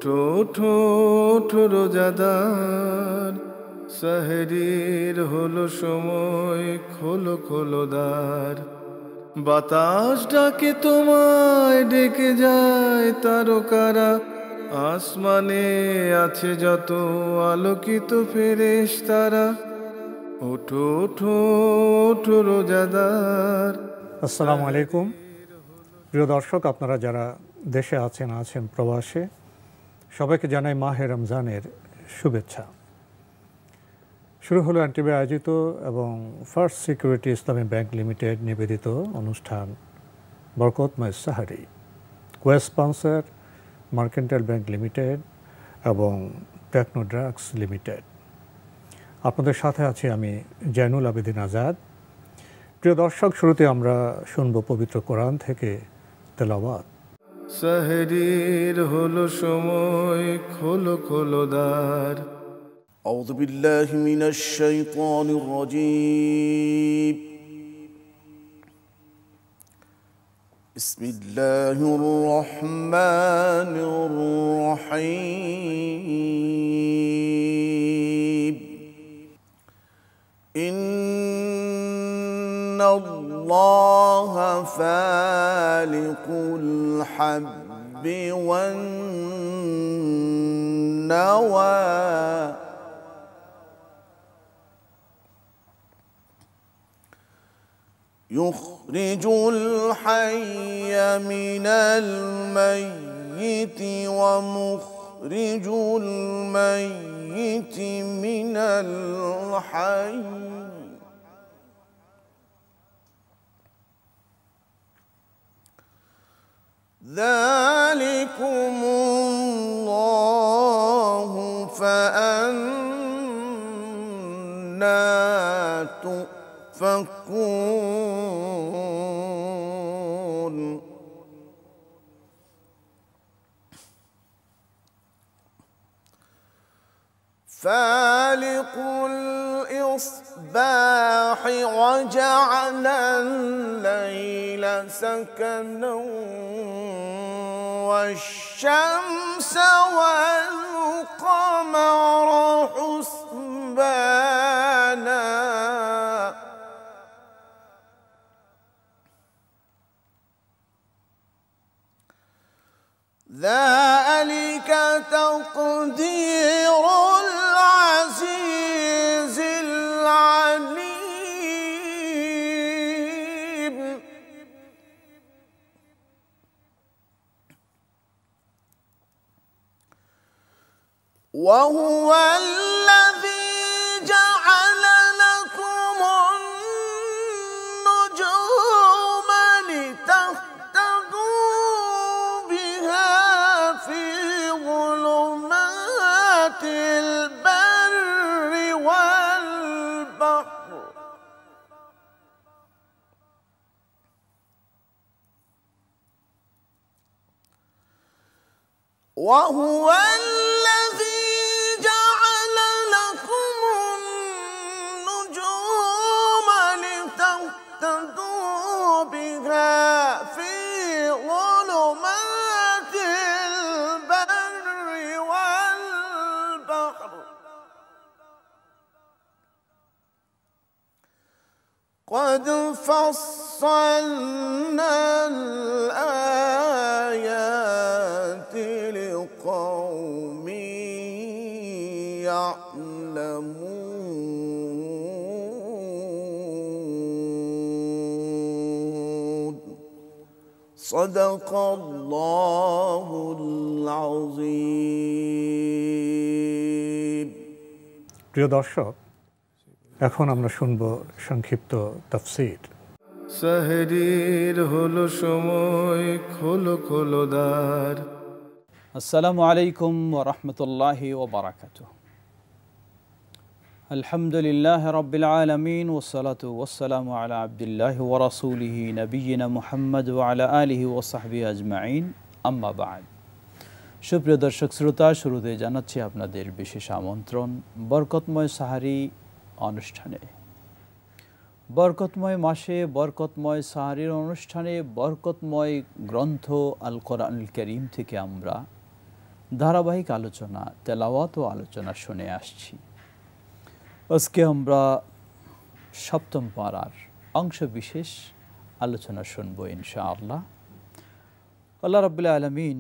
ঠোঁটো রোজাদার সাহেরির হলো সময়, খোলো খোলো দ্বার। বাতাস ডাকে তোমায়, ডেকে যায় তারকারা। আসমানে আছে যত আলোকিত ফেরেশতারা। ওঠো ওঠো ওঠো রোজাদার। আসসালামু আলাইকুম প্রিয় দর্শক, আপনারা যারা দেশে আছেন প্রবাসে, সবাইকে জানাই মাহে রমজানের শুভেচ্ছা। শুরু হলো এনটিভি আয়োজিত এবং ফার্স্ট সিকিউরিটি ইসলামী ব্যাংক লিমিটেড নিবেদিত অনুষ্ঠান বরকতময় sehri. Co-sponsor mercantile bank limited এবং টেকনো ড্রাগস লিমিটেড। আপনাদের সাথে আছি আমি জয়নুল আবেদিন আজাদ। প্রিয় দর্শক, শুরুতে আমরা শুনব পবিত্র কোরআন থেকে তেলাওয়াত। সাহেরির হলো সময়, খোলো খোলো দ্বার। أعوذ بالله من الشيطان الرجيم. بسم الله الرحمن الرحيم. إن الله فالق الحب والنوى يخرج الحي من الميت ومخرج الميت من الحي ذلكم الله فأنا تؤفكون. فالق الإصباح وجعل الليل سكنا والشمس والقمر حسبانا ذلك تقدير العزيز العليم. وهو الذي جعل لكم النجوم لتهتدوا بها في ظلمات البر والبحر. وهو الذي جعل لكم النجوم لتهتدوا بها في ظلمات البر والبحر. قد فصلنا الآيات لقوم يعلمون. صدق الله العظيم. প্রিয় দর্শক, এখন আমরা শুনব সংক্ষিপ্ত তাফসীর। সাহেরির হলো সময়, খোলো খোলো দ্বার। আসসালামু আলাইকুম ওয়া রাহমাতুল্লাহি ওয়া বারাকাতুহু। আলহামদুলিল্লাহি রাব্বিল আলামিন ওয়াসসালাতু ওয়াসসালামু আলা আবদিল্লাহি ওয়া রাসূলিহি নবিয়িনা মুহাম্মদ ওয়া আলা আলিহি ওয়া সাহবিহি আজমাইন, আম্মা বা'দ। সুপ্রিয় দর্শক শ্রোতা, শুরুতে জানাচ্ছি আপনাদের বিশেষ আমন্ত্রণ বরকতময় সাহারি অনুষ্ঠানে। বরকতময় মাসে বরকতময় সাহারির অনুষ্ঠানে বরকতময় গ্রন্থ আল কোরআনুল কারীম থেকে আমরা ধারাবাহিক আলোচনা, তেলাওয়াত ও আলোচনা শুনে আসছি। আজকে আমরা সপ্তম পারার অংশ বিশেষ আলোচনা শুনব ইনশাআল্লাহ। আল্লাহ রাব্বুল আলামিন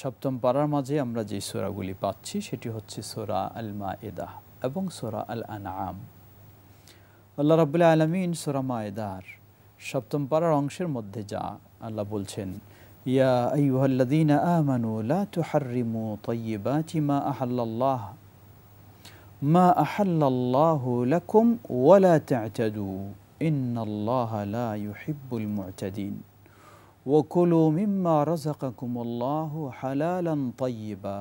সপ্তম পারার মাঝে আমরা যে সূরাগুলি পাচ্ছি সেটি হচ্ছে সূরা আল মায়েদা এবং সূরা আল আনআম। আল্লাহ রাব্বুল আলামিন সূরা মায়েদার সপ্তম পারার অংশের মধ্যে যা আল্লাহ বলছেন, ইয়া আইয়ুহাল্লাযীনা আমানু লা তুহাররিমু তাইয়্যিবাতি মা আহাল্লাল্লাহু লাকুম ওয়া লা তা'তাদু ইন্নাল্লাহা লা ইউহিব্বুল মু'তাদিন ওয়া কুলু মিম্মা রাযাকাকুমুল্লাহু হালালান তাইয়্যিবা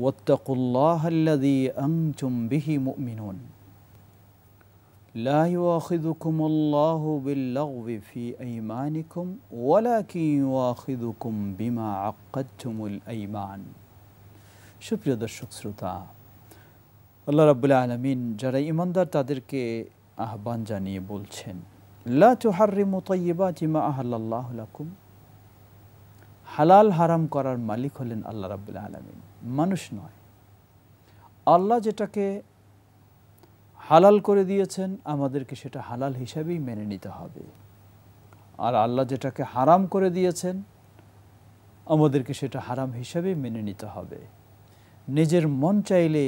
ওয়াত্তাকুল্লাহাল্লাযী আনতুম বিহি মুমিনুন লা ইউআখিযুকুমুল্লাহু বিল্লাগবি ফি আইমানিকুম ওয়ালাকিন ইউআখিযুকুম বিমা আক্কাদতুমুল আইমান। সুপ্রিয় দর্শক শ্রোতা, আল্লাহ রাব্বুল আলামিন যারা ঈমানদার তাদেরকে আহ্বান জানিয়ে বলছেন, লা তুহাররিমু তাইয়্যিবাতি মা আহাল্লাল্লাহু লাকুম। হালাল হারাম করার মালিক হলেন আল্লাহ রাব্বুল আলামিন, মানুষ নয়। আল্লাহ যেটাকে হালাল করে দিয়েছেন আমাদেরকে সেটা হালাল হিসাবেই মেনে নিতে হবে, আর আল্লাহ যেটাকে হারাম করে দিয়েছেন আমাদেরকে সেটা হারাম হিসাবেই মেনে নিতে হবে। নিজের মন চাইলে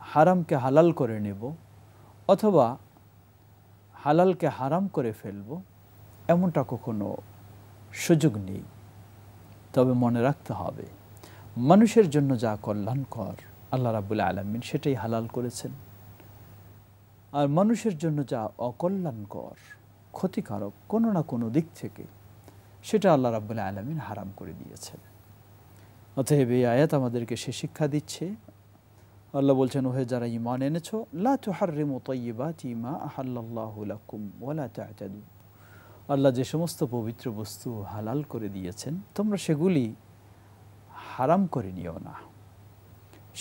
হারামকে হালাল করে নেব অথবা হালালকে হারাম করে ফেলব, এমনটা কখনো সুযোগ নেই। তবে মনে রাখতে হবে মানুষের জন্য যা কল্যাণকর আল্লাহ রাব্বুল আলামিন সেটাই হালাল করেছেন, আর মানুষের জন্য যা অকল্যাণকর ক্ষতিকারক কোনো না কোনো দিক থেকে সেটা আল্লাহ রাব্বুল আলামিন হারাম করে দিয়েছেন। অতএব এই আয়াত আমাদেরকে সে শিক্ষা দিচ্ছে। আল্লাহ বলছেন, ওহে যারা ঈমান এনেছো, লা তুহাররিমু তাইয়্যিবাতি মা আহাল্লাল্লাহু লাকুম ওয়া লা তা'তাদু। আল্লাহ যে সমস্ত পবিত্র বস্তু হালাল করে দিয়েছেন তোমরা সেগুলি হারাম করে নিও না,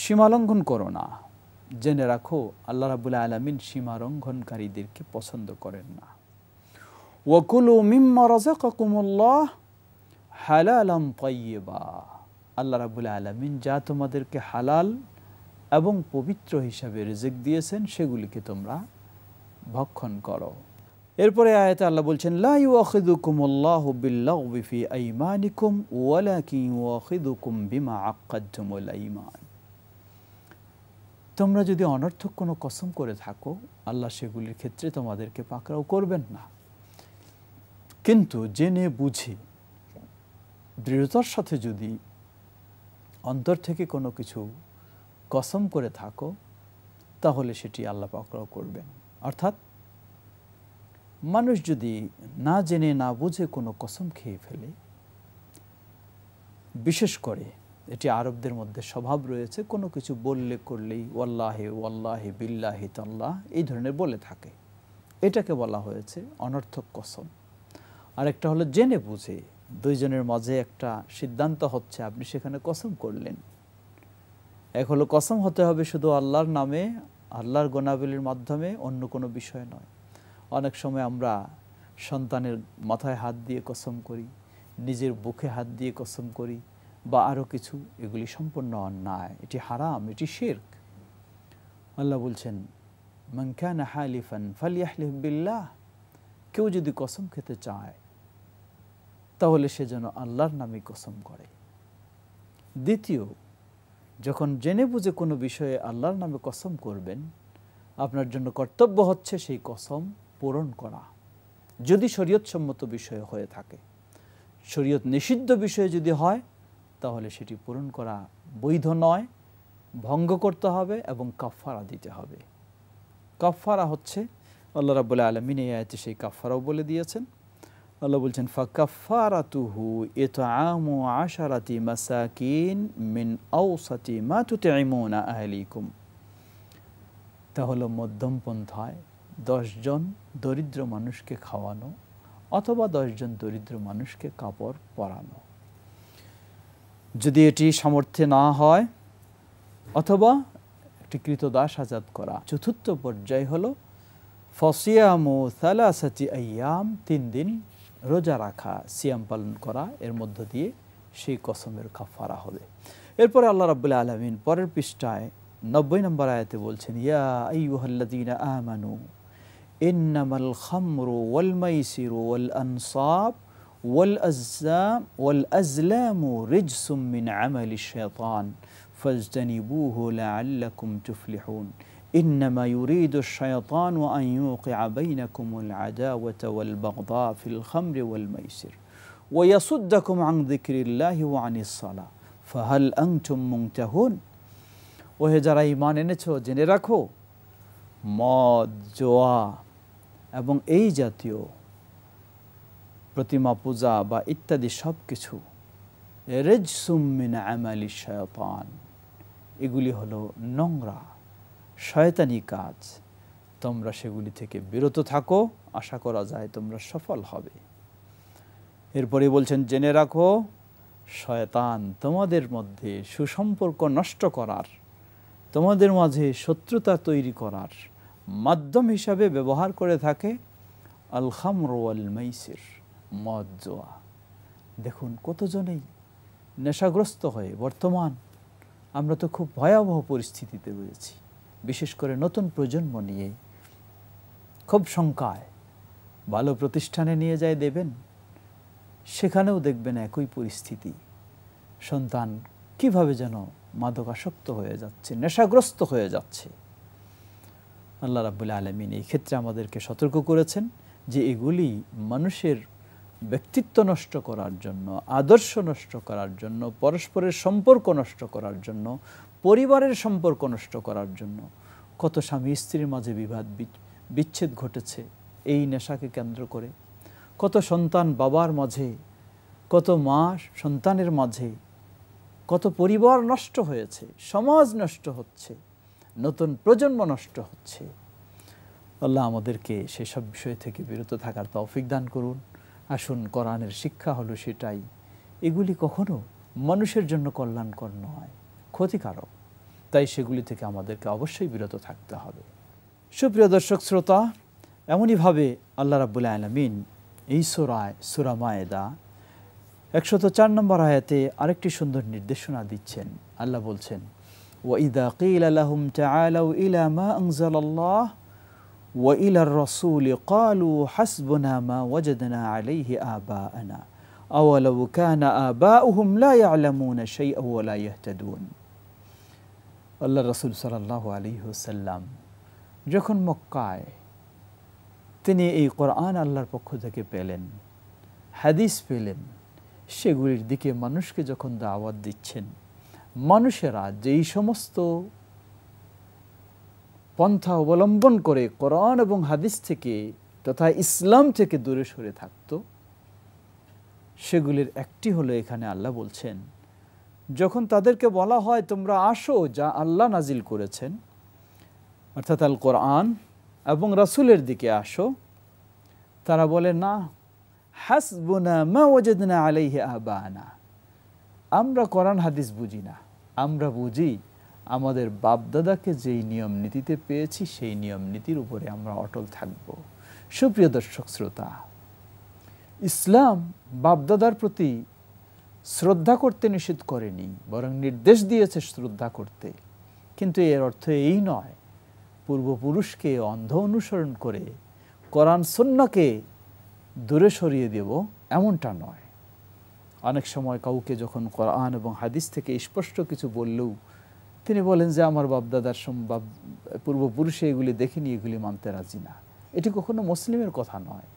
সীমালঙ্ঘন করো না। জেনে রাখো আল্লাহ রাব্বুল আলামিন সীমালঙ্ঘনকারীদেরকে পছন্দ করেন না। ওয়া কুলু মিম্মা রাযাকাকুমুল্লাহ হালালান তাইয়্যিবা। আল্লাহ রাব্বুল আলামিন যা তোমাদেরকে হালাল এবং পবিত্র হিসাবে রিজিক দিয়েছেন সেগুলিকে তোমরা ভক্ষণ করো। এরপরে আয়াতে আল্লাহ বলছেন, লা ইউআখিযুকুমুল্লাহু বিল্লাগবি ফি আইমানিকুম ওয়ালাকিন ইউআখিযুকুম বিমা আক্কাদতুমুল আইমান। তোমরা যদি অনর্থক কোনো কসম করে থাকো আল্লাহ সেগুলির ক্ষেত্রে তোমাদেরকে পাকড়াও করবেন না, কিন্তু জেনে বুঝে দৃঢ়তার সাথে যদি অন্তর থেকে কোনো কিছু কসম করে থাকো তাহলে সেটি আল্লাহ পাকড়াও করবেন। অর্থাৎ মানুষ যদি না জেনে না বুঝে কোনো কসম খেয়ে ফেলে, বিশেষ করে এটি আরবদের মধ্যে স্বভাব রয়েছে, কোনো কিছু বললে করলেই ওয়াল্লাহি ওয়াল্লাহি বিল্লাহি তাল্লাহ এই ধরনের বলে থাকে, এটাকে বলা হয়েছে অনর্থক কসম। আরেকটা হলো জেনে বুঝে দুইজনের মাঝে একটা সিদ্ধান্ত হচ্ছে, আপনি সেখানে কসম করলেন। এক হলো কসম হতে হবে শুধু আল্লাহর নামে, আল্লাহর গুণাবলীর মাধ্যমে, অন্য কোনো বিষয় নয়। অনেক সময় আমরা সন্তানের মাথায় হাত দিয়ে কসম করি, নিজের বুকে হাত দিয়ে কসম করি বা আরও কিছু, এগুলি সম্পূর্ণ অন্যায়, এটি হারাম, এটি শিরক। আল্লাহ বলছেন, মান কানা হালিফান ফালইহলিফ বিল্লাহ। কেউ যদি কসম খেতে চায় তাহলে সে যেন আল্লাহর নামে কসম করে। দ্বিতীয়, যখন জেনে বুঝে কোনো বিষয়ে আল্লাহর নামে কসম করবেন, আপনার জন্য কর্তব্য হচ্ছে সেই কসম পূরণ করা, যদি শরীয়তসম্মত বিষয় হয়ে থাকে। শরীয়ত নিষিদ্ধ বিষয় যদি হয় তাহলে সেটি পূরণ করা বৈধ নয়, ভঙ্গ করতে হবে এবং কাফারা দিতে হবে। কাফারা হচ্ছে আল্লাহ রাব্বুল আলামিন এই আয়াতে সেই কাফারাও বলে দিয়েছেন। আল্লাহ বলছেন, ফাকাফারাতুহু ইতআমু 10 মাসাকিন মিন আওসাতি মা তুতঈমুনা আহলিকুম। তাহলে মধ্যম পন্থায় 10 জন দরিদ্র মানুষকে খাওয়ানো অথবা 10 জন দরিদ্র মানুষকে কাপড় পরানো। যদি এটি সামর্থ্যে না হয়, অথবা একটি কৃতদাস আজাদ করা। চতুর্থ পর্যায় হলো ফসিয়ামু সালাসাতি আইয়াম, 3 দিন রোজা রাখা, সিয়াম পালন করা, এর মধ্য দিয়ে সেই কসমের কাফারা হবে। এরপরে আল্লাহ রাব্বুল আলামিন পরের পৃষ্ঠায় 90 নম্বর আয়াতে বলছেন, ইয়া আইয়ুহাল্লাযীনা আমানু ইন্নামাল খামরু ওয়াল মাইসিরু ওয়াল আনসাব ওয়াল আজলামু রিজসুম মিন আমালিশ শাইতান ফাজতানিবুহু লাআল্লাকুম তুফলিহুন ইন্নামা ইউরিদুশ শাইতানু আন ইউকিআ বাইনাকুমুল আদাওয়াতা ওয়াল বাগদা ফিল খামরি ওয়াল মাইসির ওয়া ইয়াসুদ্দাকুম আন যিকরিল্লাহি ওয়া আনিস সালাহ ফাহাল আনতুম মুনতাহুন। ওহে যারা ঈমান এনেছো, জেনে রাখো মদ, জুয়া এবং এই জাতীয় প্রতিমা পূজা বা ইত্যাদি সব কিছু রিজসুম মিন আমালি শায়তান, এগুলি হলো নোংরা শয়তানি কাজ, তোমরা সেগুলি থেকে বিরত থাকো, আশা করা যায় তোমরা সফল হবে। এরপরে বলছেন, জেনে রাখো শয়তান তোমাদের মধ্যে সুসম্পর্ক নষ্ট করার, তোমাদের মাঝে শত্রুতা তৈরি করার মাধ্যম হিসাবে ব্যবহার করে থাকে আল খামর ওয়াল মাইসির, মদ, জুয়া। দেখুন কতজনেই নেশাগ্রস্ত হয়ে বর্তমান আমরা তো খুব ভয়াবহ পরিস্থিতিতে রয়েছি, বিশেষ করে নতুন প্রজন্ম নিয়ে খুব শঙ্কায়। ভালো প্রতিষ্ঠানে নিয়ে যায় দেবেন, সেখানেও দেখবেন একই পরিস্থিতি, সন্তান কিভাবে যেন মাদকাসক্ত হয়ে যাচ্ছে, নেশাগ্রস্ত হয়ে যাচ্ছে। আল্লাহ রাব্বুল আলামিন এই ক্ষেত্রে আমাদেরকে সতর্ক করেছেন যে এগুলি মানুষের ব্যক্তিত্ব নষ্ট করার জন্য, আদর্শ নষ্ট করার জন্য, পরস্পরের সম্পর্ক নষ্ট করার জন্য, পরিবারের সম্পর্ক নষ্ট করার জন্য। কত স্বামী স্ত্রীর মাঝে বিবাদ বিচ্ছেদ ঘটেছে এই নেশাকে কেন্দ্র করে, কত সন্তান বাবার মাঝে, কত মা সন্তানের মাঝে, কত পরিবার নষ্ট হয়েছে, সমাজ নষ্ট হচ্ছে, নতুন প্রজন্ম নষ্ট হচ্ছে। আল্লাহ আমাদেরকে সেসব বিষয় থেকে বিরত থাকার তৌফিক দান করুন। আসুন, কোরআনের শিক্ষা হলো সেটাই, এগুলি কখনো মানুষের জন্য কল্যাণকর নয়, ক্ষতিকারক, তাই সেগুলি থেকে আমাদেরকে অবশ্যই বিরত থাকতে হবে। সুপ্রিয় দর্শক শ্রোতা, এমনইভাবে আল্লাহ রাব্বুল আলামিন এই সূরা মায়েদা 104 নম্বর আয়াতে আরেকটি সুন্দর নির্দেশনা দিচ্ছেন। আল্লাহ বলছেন, ওয়াইদা কিলা লাহুম তাআলাউ ইলা মা আনজালাল্লাহ ওয়া ইলার রাসূলি ক্বালু হাসবুনা মা ওয়াজাদনা আলাইহি আবাআনা আওয়ালাউ কানা আবাউহুম লা ইয়ালামুনা শাইআ ওয়া লা ইয়াহতাদুন। আল্লাহ রাসূল সাল্লাল্লাহু আলাইহি ওয়াসাল্লাম যখন মক্কায় তিনি এই কোরআন আল্লাহর পক্ষ থেকে পেলেন, হাদিস পেলেন, সেগুলির দিকে মানুষকে যখন দাওয়াত দিচ্ছেন, মানুষেরা যেই সমস্ত পন্থা অবলম্বন করে কোরআন এবং হাদিস থেকে তথা ইসলাম থেকে দূরে সরে থাকত, সেগুলির একটি হলো এখানে আল্লাহ বলছেন, যখন তাদেরকে বলা হয় তোমরা আসো যা আল্লাহ নাজিল করেছেন অর্থাৎ আল কোরআন এবং রাসূলের দিকে আসো, তারা বলে না, হাসবুনা মা ওয়াজাদনা আলাইহি আবানা, আমরা কোরআন হাদিস বুঝি না, আমরা বুঝি আমাদের বাপদাদাকে যেই নিয়ম নীতিতে পেয়েছি সেই নিয়ম নীতির উপরে আমরা অটল থাকব। সুপ্রিয় দর্শক শ্রোতা, ইসলাম বাপদাদার প্রতি শ্রদ্ধা করতে নিষেধ করেনি, বরং নির্দেশ দিয়েছে শ্রদ্ধা করতে। কিন্তু এর অর্থ এই নয় পূর্বপুরুষকে অন্ধ অনুসরণ করে কোরআন সুন্নাহকে দূরে সরিয়ে দেব, এমনটা নয়। অনেক সময় কাউকে যখন কোরআন এবং হাদিস থেকে স্পষ্ট কিছু বললেও তিনি বলেন যে আমার বাপদাদার পূর্বপুরুষে এগুলি দেখিনি, এগুলি মানতে রাজি না। এটি কখনো মুসলিমের কথা নয়।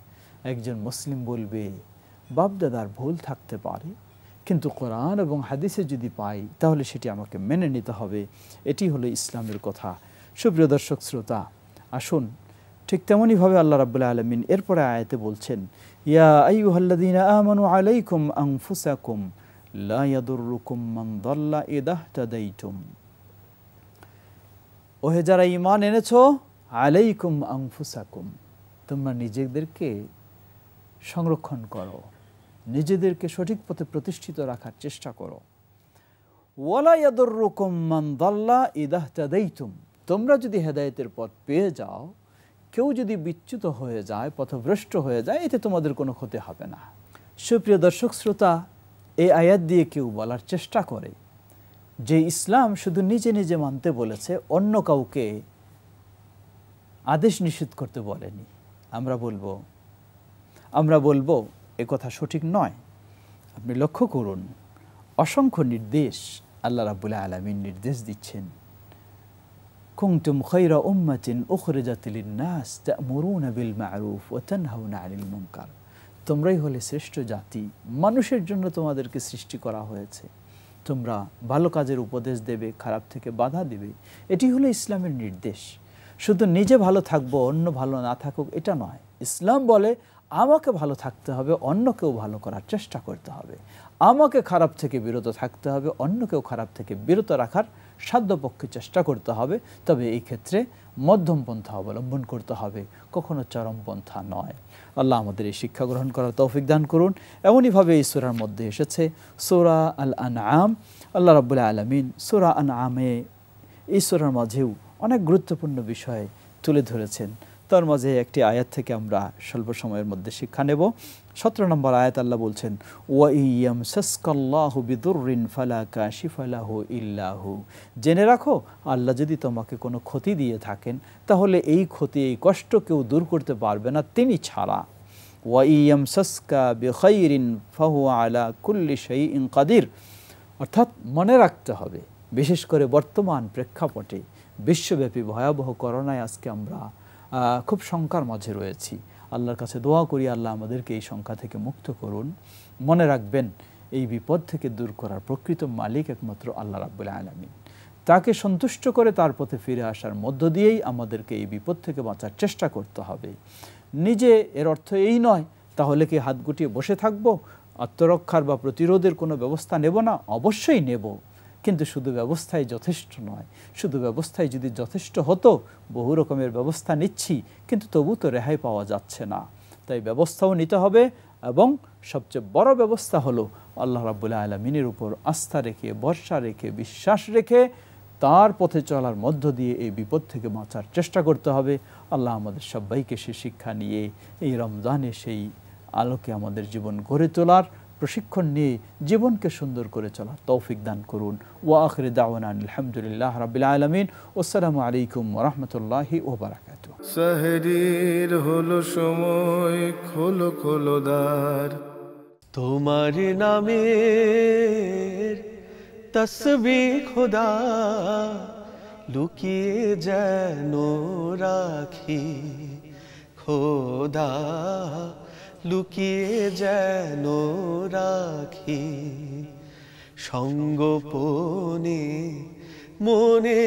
একজন মুসলিম বলবে বাপদাদার ভুল থাকতে পারে, কিন্তু কোরআন এবং হাদিসে যদি পাই তাহলে সেটি আমাকে মেনে নিতে হবে। এটি হলো ইসলামের কথা। সুপ্রিয় দর্শক শ্রোতা, আসুন ঠিক তেমনইভাবে আল্লাহ রাব্বুল আলামিন এরপরে আয়াতে বলছেন, ইয়া আইয়ুহাল্লাযীনা আমানু আলাইকুম আনফুসাকুম লা ইয়াদুররুকুম মান দাল্লা ইযা ইহতাদাইতুম। ওহে যারা ঈমান এনেছো, আলাইকুম আনফুসাকুম, তোমরা নিজেদেরকে সংরক্ষণ করো, নিজেদেরকে সঠিক পথে প্রতিষ্ঠিত রাখার চেষ্টা করো। ওয়ালা ইয়াদুররুকুম মান দাল্লা ইযা ইহতাদাইতুম, তোমরা যদি হেদায়েতের পথ পেয়ে যাও, কেউ যদি বিচ্যুত হয়ে যায়, পথভ্রষ্ট হয়ে যায়, এতে তোমাদের কোনো ক্ষতি হবে না। সুপ্রিয় দর্শক শ্রোতা, এই আয়াত দিয়ে কেউ বলার চেষ্টা করে যে ইসলাম শুধু নিজে নিজে মানতে বলেছে, অন্য কাউকে আদেশ নিষেধ করতে বলেনি, আমরা বলবো এ কথা সঠিক নয়। আপনি লক্ষ্য করুন, অসংখ্য নির্দেশ আল্লাহ রাব্বুল আলামিন নির্দেশ দিচ্ছেন। কুনতুম খায়রা উম্মাতিন উখরিজাত লিন-নাস তা'মুরুনা বিল মা'রুফ ওয়া তানহাউনা আনিল মুনকার। তোমরাই হলে শ্রেষ্ঠ জাতি, মানুষের জন্য তোমাদেরকে সৃষ্টি করা হয়েছে। তোমরা ভালো কাজের উপদেশ দেবে, খারাপ থেকে বাধা দেবে। এটি হলো ইসলামের নির্দেশ। শুধু নিজে ভালো থাকবো, অন্য ভালো না থাকুক, এটা নয়। ইসলাম বলে আমাকে ভালো থাকতে হবে, অন্যকেও ভালো করার চেষ্টা করতে হবে। আমাকে খারাপ থেকে বিরত থাকতে হবে, অন্যকেও খারাপ থেকে বিরত রাখার সাধ্যপক্ষে চেষ্টা করতে হবে। তবে এই ক্ষেত্রে মধ্যম পন্থা অবলম্বন করতে হবে, কখনো চরমপন্থা নয়। আল্লাহ আমাদের এই শিক্ষা গ্রহণ করার তৌফিক দান করুন। এমনইভাবে এই সূরার মধ্যে এসেছে সূরা আল আনআম। আল্লাহ রাব্বুল আলামিন সূরা আনআমে, এই সূরার মাঝেও অনেক গুরুত্বপূর্ণ বিষয় তুলে ধরেছেন। তার মাঝে একটি আয়াত থেকে আমরা স্বল্প সময়ের মধ্যে শিক্ষা নেব। 17 নম্বর আয়াত আল্লাহ বলছেন, ওয়া ইয়ামসাসকাল্লাহু বিদুররিন ফালা কাশিফা লাহু ইল্লা হু। জেনে রাখো, আল্লাহ যদি তোমাকে কোনো ক্ষতি দিয়ে থাকেন, তাহলে এই ক্ষতি, এই কষ্ট কেউ দূর করতে পারবে না তিনি ছাড়া। ওয়া ইয়ামসাসকা বিখাইরিন ফাহুয়া আলা কুল্লি শাইইন কাদির। অর্থাৎ মনে রাখতে হবে, বিশেষ করে বর্তমান প্রেক্ষাপটে বিশ্বব্যাপী ভয়াবহ করোনায় আজকে আমরা খুব শঙ্কার মাঝে রয়েছি। আল্লাহর কাছে দোয়া করি, আল্লাহ আমাদেরকে এই সংখ্যা থেকে মুক্ত করুন। মনে রাখবেন, এই বিপদ থেকে দূর করার প্রকৃত মালিক একমাত্র আল্লাহ রাব্বুল আলামিন। তাকে সন্তুষ্ট করে তার পথে ফিরে আসার মধ্য দিয়েই আমাদেরকে এই বিপদ থেকে বাঁচার চেষ্টা করতে হবে। নিজে এর অর্থ এই নয় তাহলে কি হাত গুটিয়ে বসে থাকবো, আত্মরক্ষার বা প্রতিরোধের কোনো ব্যবস্থা নেব না? অবশ্যই নেব, কিন্তু শুধু ব্যবস্থাই যথেষ্ট নয়। শুধু ব্যবস্থায় যদি যথেষ্ট হতো, বহু রকমের ব্যবস্থা নিচ্ছি কিন্তু তবু তো রেহাই পাওয়া যাচ্ছে না। তাই ব্যবস্থাও নিতে হবে, এবং সবচেয়ে বড় ব্যবস্থা হলো আল্লাহ রাব্বুল আলামিনের উপর আস্থা রেখে, ভরসা রেখে, বিশ্বাস রেখে তার পথে চলার মধ্য দিয়ে এই বিপদ থেকে বাঁচার চেষ্টা করতে হবে। আল্লাহ আমাদের সবাইকে সে শিক্ষা নিয়ে এই রমজানে সেই আলোকে আমাদের জীবন গড়ে তোলার, প্রশিক্ষণ নিয়ে জীবনকে সুন্দর করে চলার তৌফিক দান করুন। ওয়া আখিরু দাওয়ানা আলহামদুলিল্লাহ রাব্বিল আলামিন। আসসালামু আলাইকুম ওয়া রাহমাতুল্লাহি ওয়া বারাকাতুহু। সেহরির হলো সময়, খোলো খোলো দ্বার। তোমার নামের তসবিহ খোদা লুকিয়ে যেন রাখি, খোদা লুকিয়ে যেন রাখি, সঙ্গোপনে মনে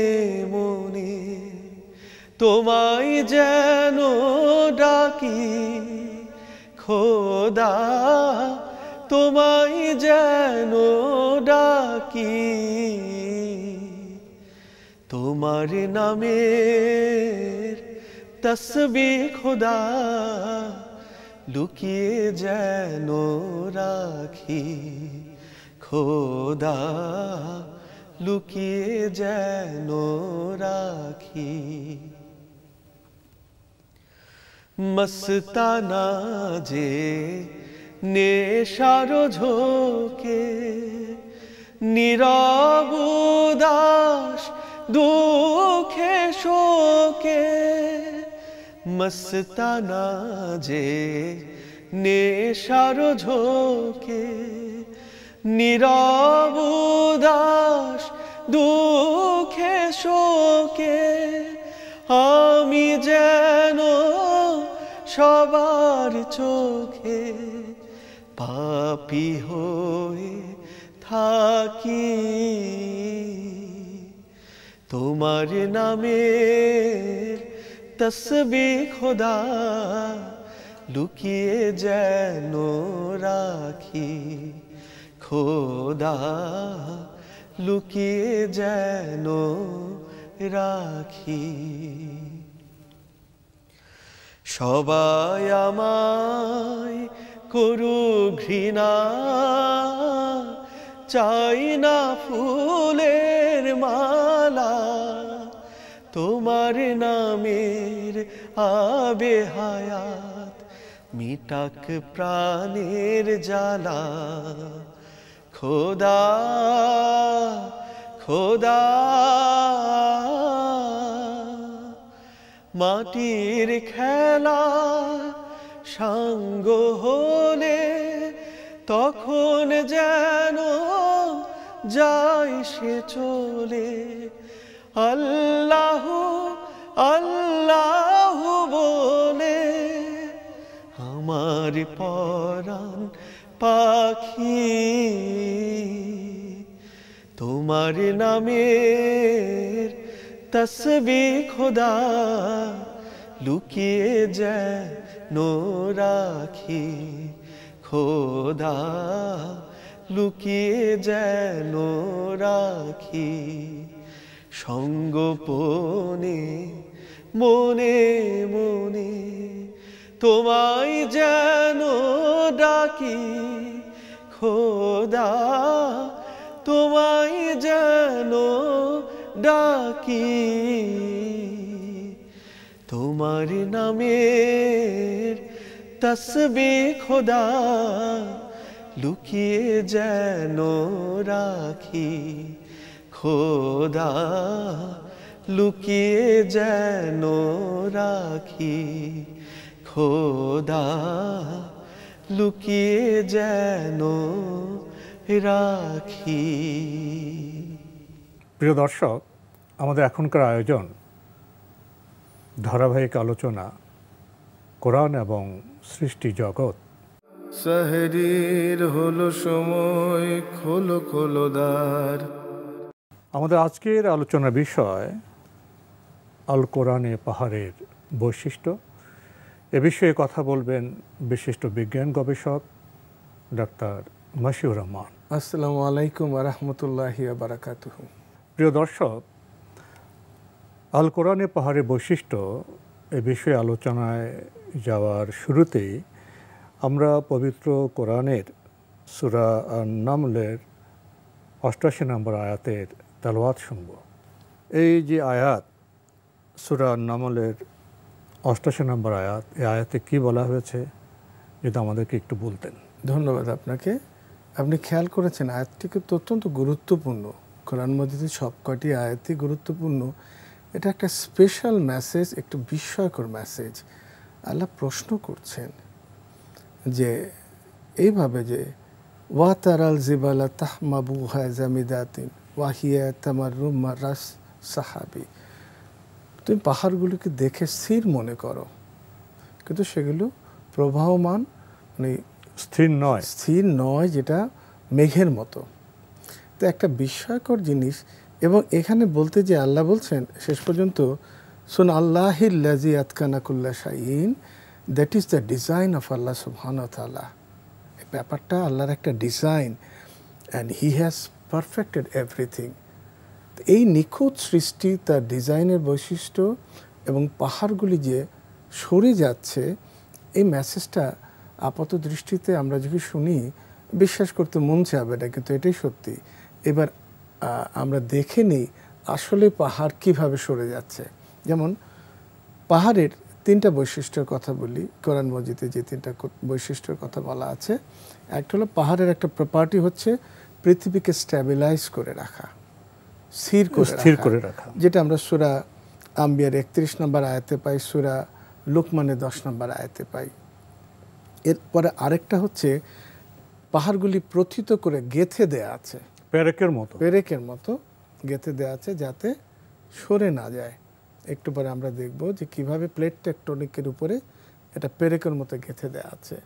মনে তোমায় যেন ডাকি, খোদা তোমায় যেন ডাকি। তোমার নামের তসবিহ খোদা লুকিয়ে যেন রাখি, খোদা লুকিয়ে যেন রাখি। মস্তানা যে নেশার ঝোঁকে, নীরব উদাস দুঃখে শোকে, মস্তানা যে নেশার ঝোঁকে, নীরব উদাস দুঃখে শোকে, আমি যেন সবার চোখে পাপী হয়ে থাকি। তোমার নামের তসবিহ খোদা লুকিয়ে যেন রাখি, খোদা লুকিয়ে যেন রাখি। সবাই আমায় করু ঘৃণা, চাই না ফুলের মালা, তোমার নামের আবে হায়াত মিটাক প্রাণের জ্বালা, খোদা খোদা মাটির খেলা সাঙ্গ হলে তখন যেন যায় সে চলে আল্লাহ আল্লাহ বলে আমার পরাণ পাখি তোমার নামের তসবিহ খোদা লুকিয়ে যেন রাখি খোদা লুকিয়ে যেন রাখি সঙ্গোপনে মনে মনে তোমায় যেন ডাকি খোদা তোমায় যেন ডাকি তোমার নামের তসবিহ খোদা লুকিয়ে যেন রাখি খোদা লুকিয়ে যেন রাখি খোদা লুকিয়ে যেন রাখি। প্রিয় দর্শক, আমাদের এখনকার আয়োজন ধারাবাহিক আলোচনা কোরআন এবং সৃষ্টি জগৎ। সাহেরির হলো সময়, খোলো খোলো দ্বার। আমাদের আজকের আলোচনার বিষয় আল কোরআনে পাহাড়ের বৈশিষ্ট্য। এ বিষয়ে কথা বলবেন বিশিষ্ট বিজ্ঞান গবেষক ডাক্তার মশিউর রহমান। আসসালামু আলাইকুম ওয়া রাহমাতুল্লাহি ওয়া বারাকাতুহু। প্রিয় দর্শক, আল কোরআনে পাহাড়ের বৈশিষ্ট্য এ বিষয়ে আলোচনায় যাওয়ার শুরুতেই আমরা পবিত্র কোরআনের সূরা আন-নামলের ৮৮ নম্বর আয়াতের তেলাওয়াত শুনব। এই যে আয়াত, সূরা আন-নামলের ৮৮ নম্বর আয়াত, এই আয়াতে কি বলা হয়েছে যদি আমাদেরকে একটু বলতেন। ধন্যবাদ আপনাকে। আপনি খেয়াল করেছেন আয়াতটি কিন্তু অত্যন্ত গুরুত্বপূর্ণ। কোরআন মাজিদের সবকটি আয়াতই গুরুত্বপূর্ণ। এটা একটা স্পেশাল মেসেজ, একটু বিস্ময়কর মেসেজ। আল্লাহ প্রশ্ন করছেন যে এইভাবে যে ওয়া তারাল জিবালা তাহমাবুহা জামিদাতিন ওয়াহিয়া তামাররু মারাস সাহাবি, তুমি পাহাড়গুলোকে দেখে স্থির মনে করো, কিন্তু সেগুলো প্রবাহমান, মানে স্থির নয়, যেটা মেঘের মতো। তো একটা বিস্ময়কর জিনিস। এবং এখানে বলতে যে আল্লাহ বলছেন শেষ পর্যন্ত, সুন আল্লাহিল্লাযী আতকানা কুল্লা শাইইন, that is the design of Allah সুবহানাহু ওয়া তাআলা। এই ব্যাপারটা আল্লাহর একটা design, and he has perfected everything. এই নিখুঁত সৃষ্টি, তার ডিজাইনের বৈশিষ্ট্য এবং পাহাড়গুলি যে সরে যাচ্ছে, এই মেসেজটা আপাত দৃষ্টিতে আমরা যদি শুনি বিশ্বাস করতে মন চাবে না, কিন্তু এটাই সত্যি। এবার আমরা দেখে নিই আসলে পাহাড় কিভাবে সরে যাচ্ছে। যেমন পাহাড়ের তিনটা বৈশিষ্ট্যের কথা বলি, কোরআন মাজিদে যে তিনটা বৈশিষ্ট্যের কথা বলা আছে। একটা হলো পাহাড়ের একটা প্রপার্টি হচ্ছে পৃথিবীকে স্ট্যাবিলাইজ করে রাখা, স্থির করে রাখা, যেটা আমরা সূরা আম্বিয়ার ৩১ নম্বর আয়াতে পাই, সূরা লুকমানের ১০ নম্বর আয়াতে পাই। এরপরে আরেকটা হচ্ছে পাহাড়গুলি প্রথিত করে গেঁথে দেয়া আছে, পেরেকের মতো গেঁথে দেয়া আছে যাতে সরে না যায়। একটু পরে আমরা দেখব যে কিভাবে প্লেট টেকটনিকের উপরে এটা পেরেকের মতো গেঁথে দেয়া আছে।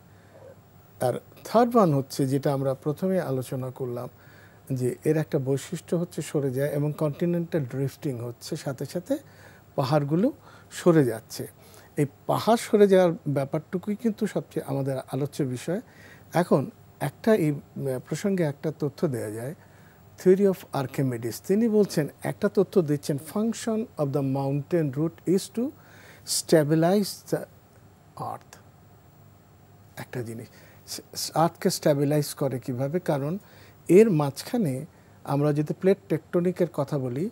আর থার্ড ওয়ান হচ্ছে যেটা আমরা প্রথমে আলোচনা করলাম, যে এর একটা বৈশিষ্ট্য হচ্ছে সরে যায় এবং কন্টিনেন্টাল ড্রিফটিং হচ্ছে, সাথে সাথে পাহাড়গুলো সরে যাচ্ছে। এই পাহাড় সরে যাওয়ার ব্যাপারটুকুই কিন্তু সবচেয়ে আমাদের আলোচ্য বিষয়। এখন এই প্রসঙ্গে একটা তথ্য দেওয়া যায়, থিওরি অফ আর্কিমিডিস। তিনি বলছেন, একটা তথ্য দিচ্ছেন, function of the mountain root is to stabilize the earth. একটা জিনিস, আর্থকে স্ট্যাবিলাইজ করে কিভাবে? কারণ এর মাঝখানে আমরা যদি প্লেট টেকটনিকের কথা বলি,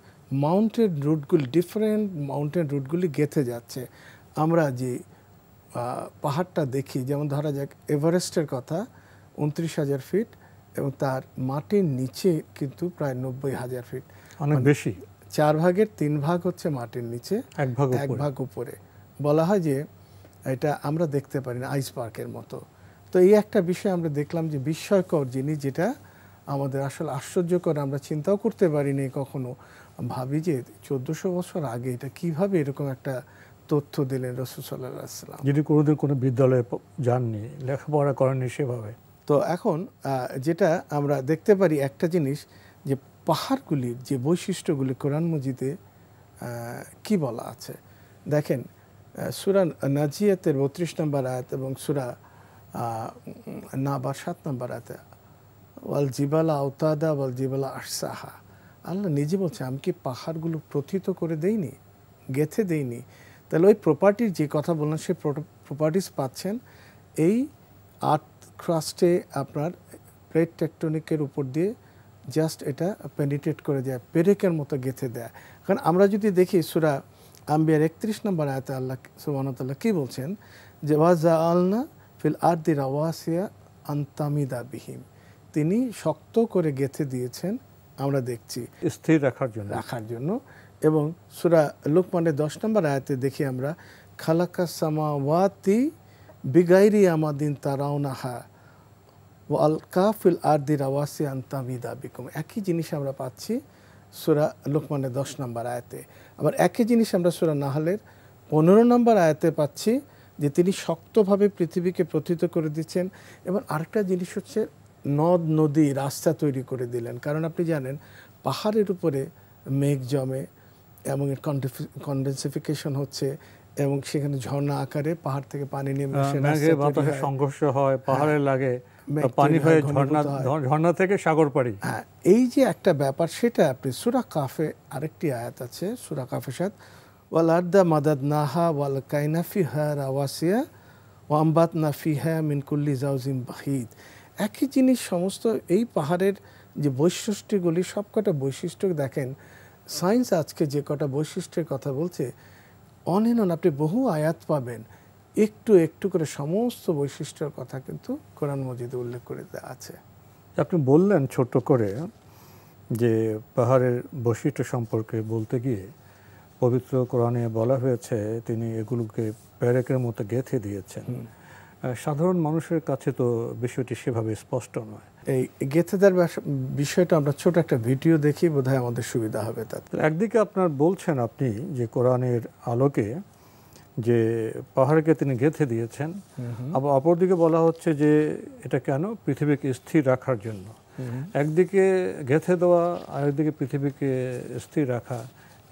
মাউন্টেন রুটগুলি, ডিফারেন্ট মাউন্টেন রুটগুলি গেঁথে যাচ্ছে। আমরা যে পাহাড়টা দেখি, যেমন ধরা যাক এভারেস্টের কথা, ২৯,০০০ ফিট, এবং তার মাটির নিচে কিন্তু প্রায় 90,000 ফিট, অনেক বেশি। 4 ভাগের 3 ভাগ হচ্ছে মাটির নিচে, 1 ভাগ 1 উপরে। ভাগ উপরে। বলা হয় যে এটা আমরা দেখতে পারি না, আইস পার্কের মতো। তো এই একটা বিষয় আমরা দেখলাম যে বিস্ময়কর জিনিস, যেটা আমাদের আসলে আশ্চর্যকর, আমরা চিন্তাও করতে পারিনি কখনো। ভাবি যে 1400 বছর আগে এটা কিভাবে এরকম একটা তথ্য দিলেন রাসূল সাল্লাল্লাহু আলাইহি ওয়াসাল্লাম। যদি কোনোদিন কোনো বিদ্যালয়ে যাননি, লেখাপড়া করেননি সেভাবে। তো এখন যেটা আমরা দেখতে পারি একটা জিনিস, যে পাহাড়গুলির যে বৈশিষ্ট্যগুলি কোরআন মজিদে কি বলা আছে দেখেন। সূরা নাজিয়াতের 32 নম্বর আয়াত এবং সূরা নাবার 7 নম্বর আয়াতে ওয়াল জিবালা আওতাদা ওয়াল জিবালা আরসাহা, আল্লাহ নিজে বলছে আমি কি পাহাড়গুলো প্রথিত করে দেইনি, গেথে দেইনি? তাহলে ওই প্রপার্টির যে কথা বললেন সেই প্রপার্টিস পাচ্ছেন এই আর্থ ক্রাস্টে, আপনার প্লেট টেকটনিকের উপর দিয়ে জাস্ট এটা পেনিট্রেট করে যায়, পেরেকের মতো গেঁথে দেয়। কারণ আমরা যদি দেখি সূরা আম্বিয়ার 31 নম্বর আয়াতে আল্লাহ সুবহানাহু ওয়া তাআলা কি বলছেন, যে ওয়াজআলনা ফিল আরদি রাওয়াসিয়া আন তামিদা বিহিম, তিনি শক্ত করে গেঁথে দিয়েছেন, আমরা দেখছি স্থির রাখার জন্য। এবং সূরা লুকমানের 10 নম্বর আয়াতে দেখি আমরা খালাকাস সামাওয়াতি বিগাইরি আমাদিন তারাউনাহা ওয়াল কাফিল আরদি রাওয়াসি আন তামিদা বিকুম। একই জিনিস আমরা পাচ্ছি সূরা লুকমানের 10 নম্বর আয়াতে। আবার একই জিনিস আমরা সূরা নাহলের 15 নম্বর আয়াতে পাচ্ছি, যে তিনি শক্তভাবে পৃথিবীকে প্রথিত করে দিচ্ছেন। এবং আরেকটা জিনিস হচ্ছে নদ নদী রাস্তা তৈরি করে দিলেন। কারণ আপনি জানেন পাহাড়ের উপরে মেঘ জমে এবং কনডেন্সিফিকেশন হচ্ছে এবং সেখানে ঝর্ণা আকারে পাহাড় থেকে পানি নেমে এসে মেঘে বাতাসে সংঘর্ষ হয়, পাহাড়ে লাগে, পানি হয়ে ঝর্ণা থেকে সাগর পাড়ি। হ্যাঁ, এই যে একটা ব্যাপার, সেটা আপনি সূরা কাফে আরেকটি আয়াত আছে, সূরা কাফে 7 ওয়াল আরদা মাদাদনাহা ওয়াল কাইনা ফিহা রাওয়াসিয়া ওয়া আমবাতনা ফিহা মিন কুল্লি জাওজিন বাহিদ। একই জিনিস সমস্ত এই পাহাড়ের যে বৈশিষ্ট্যগুলি, সবকটা বৈশিষ্ট্য দেখেন। সায়েন্স আজকে যে কটা বৈশিষ্ট্যের কথা বলছে, অন আপনি বহু আয়াত পাবেন একটু একটু করে সমস্ত বৈশিষ্ট্যের কথা কিন্তু কোরআন মজিদে উল্লেখ করে দেওয়া আছে। আপনি বললেন ছোট করে যে পাহাড়ের বৈশিষ্ট্য সম্পর্কে বলতে গিয়ে পবিত্র কোরআনে বলা হয়েছে তিনি এগুলোকে পেরেকের মতো গেঁথে দিয়েছেন। সাধারণ মানুষের কাছে তো বিষয়টি সেভাবে স্পষ্ট নয়। এই গেঁথে দেওয়ার বিষয়টা আমরা ছোট একটা ভিডিও দেখি, বোধহয় আমাদের সুবিধা হবে তাতে। একদিকে আপনার বলছেন আপনি যে কোরআনের আলোকে যে পাহাড়কে তিনি গেঁথে দিয়েছেন, আবার অপরদিকে বলা হচ্ছে যে এটা কেন, পৃথিবীকে স্থির রাখার জন্য। একদিকে গেঁথে দেওয়া, আরেকদিকে পৃথিবীকে স্থির রাখা,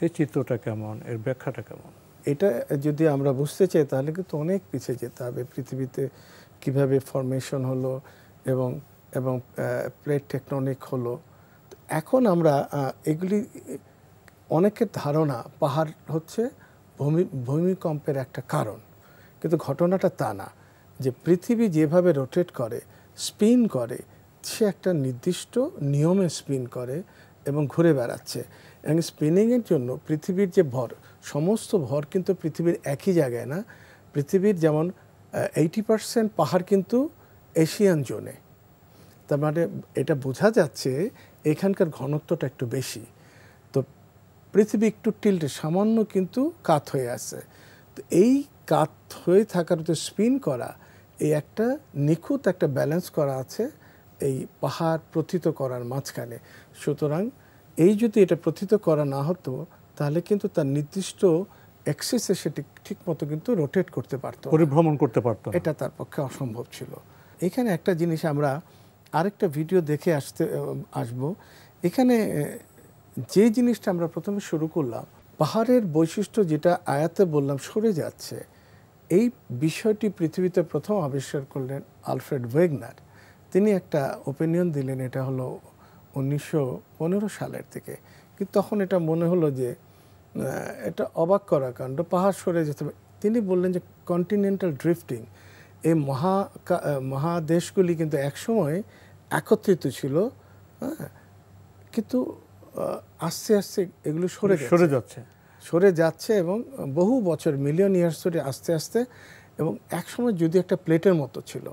এই চিত্রটা কেমন, এর ব্যাখ্যাটা কেমন? এটা যদি আমরা বুঝতে চাই তাহলে কিন্তু অনেক পিছিয়ে যেতে হবে। পৃথিবীতে কিভাবে ফরমেশন হলো এবং এবং প্লেট টেকটনিক হলো। এখন আমরা এগুলি অনেকের ধারণা পাহাড় হচ্ছে ভূমিকম্পের একটা কারণ, কিন্তু ঘটনাটা তা না। যে পৃথিবী যেভাবে রোটেট করে, স্পিন করে, সে একটা নির্দিষ্ট নিয়মে স্পিন করে এবং ঘুরে বেড়াচ্ছে। এবং স্পিনিংয়ের জন্য পৃথিবীর যে ভর, সমস্ত ভর কিন্তু পৃথিবীর একই জায়গায় না। পৃথিবীর যেমন 80% পাহাড় কিন্তু এশিয়ান জোনে, তার মানে এটা বোঝা যাচ্ছে এখানকার ঘনত্বটা একটু বেশি। তো পৃথিবী একটু টিল্টে, সামান্য কিন্তু কাত হয়ে আছে। তো এই কাত হয়ে থাকার তো স্পিন করা, এই একটা নিখুঁত একটা ব্যালেন্স করা আছে এই পাহাড় প্রথিত করার মাঝখানে। সুতরাং এই যদি এটা প্রথিত করা না হতো, তাহলে কিন্তু তার নির্দিষ্ট অ্যাক্সিসে সেটি ঠিক মতো কিন্তু রোটেট করতে পারতো, পরিভ্রমণ করতে পারতো, এটা তার পক্ষে অসম্ভব ছিল। এখানে একটা জিনিস আমরা আরেকটা ভিডিও দেখে আসবো। এখানে যে জিনিসটা আমরা প্রথমে শুরু করলাম, পাহাড়ের বৈশিষ্ট্য যেটা আয়াতে বললাম সরে যাচ্ছে, এই বিষয়টি পৃথিবীতে প্রথম আবিষ্কার করলেন আলফ্রেড ওয়েগনার। তিনি একটা ওপিনিয়ন দিলেন, এটা হলো 1915 সালের থেকে। কিন্তু তখন এটা মনে হলো যে এটা অবাক করা কাণ্ড, পাহাড় সরে যেতে হবে। তিনি বললেন যে কন্টিনেন্টাল ড্রিফটিং, এই মহাদেশগুলি কিন্তু একসময় একত্রিত ছিল, হ্যাঁ, কিন্তু আস্তে আস্তে এগুলো সরে যাচ্ছে এবং বহু বছর, মিলিয়ন ইয়ার্স ধরে আস্তে আস্তে, এবং একসময় যদি একটা প্লেটের মতো ছিল,